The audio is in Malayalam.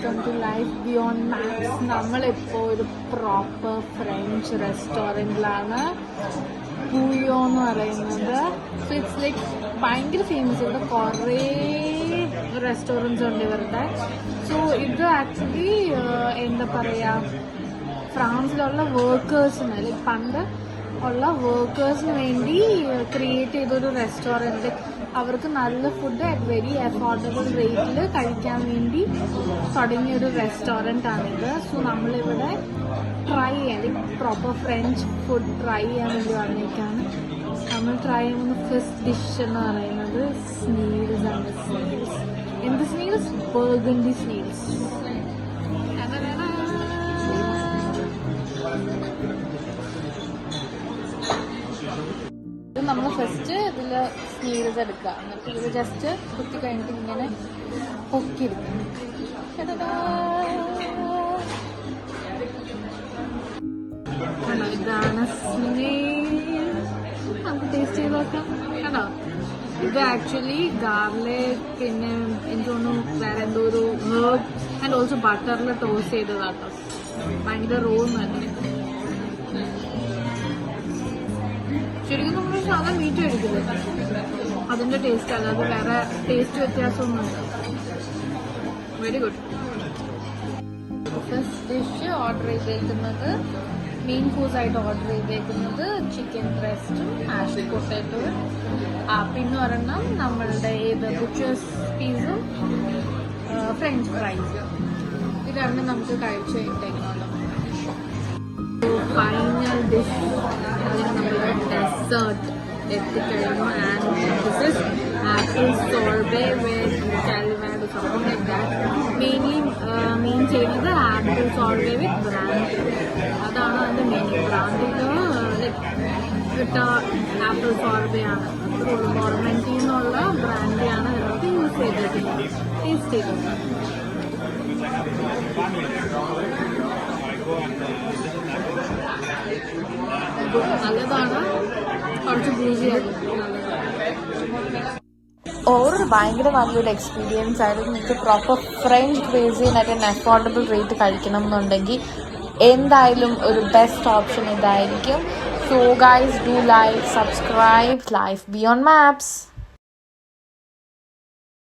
Welcome to Life beyond Maps. നമ്മളിപ്പോൾ ഒരു പ്രോപ്പർ ഫ്രഞ്ച് റെസ്റ്റോറൻറ്റിലാണ്. പൂയോ എന്ന് പറയുന്നത്. സോ ഇറ്റ്സ് ലൈക്ക് ഭയങ്കര ഫേമസ്. ഇവിടെ കുറേ റെസ്റ്റോറൻറ്റ്സ് ഉണ്ട് ഇവരുടെ. സോ ഇത് ആക്ച്വലി എന്താ പറയുക, ഫ്രാൻസിലുള്ള വർക്കേഴ്സിന്, ലൈക്ക് പണ്ട് ഉള്ള വർക്കേഴ്സിന് വേണ്ടി ക്രിയേറ്റ് ചെയ്തൊരു റെസ്റ്റോറൻറ്റ്. അവർക്ക് നല്ല ഫുഡ് അറ്റ് വെരി അഫോർഡബിൾ റേറ്റിൽ കഴിക്കാൻ വേണ്ടി തുടങ്ങിയൊരു റെസ്റ്റോറൻറ്റാണിത്. സോ നമ്മളിവിടെ ട്രൈ ചെയ്യാൻ, like proper French food try ചെയ്യാൻ വേണ്ടി വന്നേക്കാണ്. നമ്മൾ ട്രൈ ചെയ്യുന്ന ഫസ്റ്റ് ഡിഷ് എന്ന് പറയുന്നത് സ്നീൽസ് ആണ്. സ്നീൽസ് എന്ത് സ്നീൽസ്? ബർഗണ്ടി സ്നീൽസ്. നമ്മൾ ഫസ്റ്റ് ഇതിൽ സ്നീൽസ് എടുക്കുക, എന്നിട്ട് ഇത് ജസ്റ്റ് കുത്തി കഴിഞ്ഞിട്ട് ഇങ്ങനെ പൊക്കിയെടുക്കും. ഇതാണ് സ്നീൽസ്. നമുക്ക് ടേസ്റ്റ് ചെയ്ത് നോക്കാം. കണ്ടോ, ഇത് ആക്ച്വലി ഗാർലിക്, പിന്നെ എനിക്ക് തോന്നുന്നു വേറെ എന്തോ ഒരു ഹേർബ് ആൻഡ് ഓൾസോ ബട്ടറിൽ ടോസ്റ്റ് ചെയ്തതാട്ടോ. ഭയങ്കര റോൾ തന്നെ. ശരിക്കും നമ്മൾ സാധാരണ മീറ്റ് കഴിക്കില്ലേ, അതിൻ്റെ ടേസ്റ്റ് അല്ലാതെ വേറെ ടേസ്റ്റ് വ്യത്യാസമൊന്നുമില്ല. Very good. First dish order ചെയ്തേക്കുന്നത്, മെയിൻ കോഴ്സായിട്ട് ഓർഡർ ചെയ്തേക്കുന്നത് ചിക്കൻ ബ്രെസ്റ്റും മാഷ്ഡ് പൊട്ടാറ്റോയും, പിന്നെ ഒരെണ്ണം നമ്മളുടെ ഏത് ബുച്ചേഴ്സ് പീസും ഫ്രഞ്ച് ഫ്രൈസും. ഇതാണ് നമുക്ക് കഴിച്ചു കഴിഞ്ഞിട്ടുണ്ടല്ലോ. ഫൈനൽ ഡിഷ്, അതിന് നമ്മൾ ഡെസേർട്ട് എത്തിക്കഴിഞ്ഞു. ആൻഡ് ദിസ് ഇസ് ആപ്പിൾ സോർബേ വിത്ത് കാലിമാഡ് സംഭവം ലൈക്ക് ദാറ്റ്. മെയിൻ ചെയ്യുന്നത് ആപ്പിൾ സോർബേ വിത്ത് ബ്രാൻഡി. അതാണ് അതിൻ്റെ മെയിൻ. ബ്രാൻഡിക്ക് ലൈക്ക് ഇട്ട ആപ്പിൾ സോർബേ ആണ്. ഗോർമെൻറ്റിൽ നിന്നുള്ള ബ്രാൻഡിയാണ് അതിനകത്ത് യൂസ് ചെയ്തിട്ടുള്ളത്. ടേസ്റ്റ് ചെയ്തത് നല്ലതാണ്. കുറച്ച് ബ്യൂസിയായിരുന്നു. ഓവറോൾ ഭയങ്കര നല്ലൊരു എക്സ്പീരിയൻസ് ആയിരുന്നു. നിങ്ങൾക്ക് proper French cuisine at an affordable rate കഴിക്കണം എന്നുണ്ടെങ്കിൽ എന്തായാലും ഒരു ബെസ്റ്റ് ഓപ്ഷൻ ഇതായിരിക്കും. So guys, do like, subscribe life beyond maps.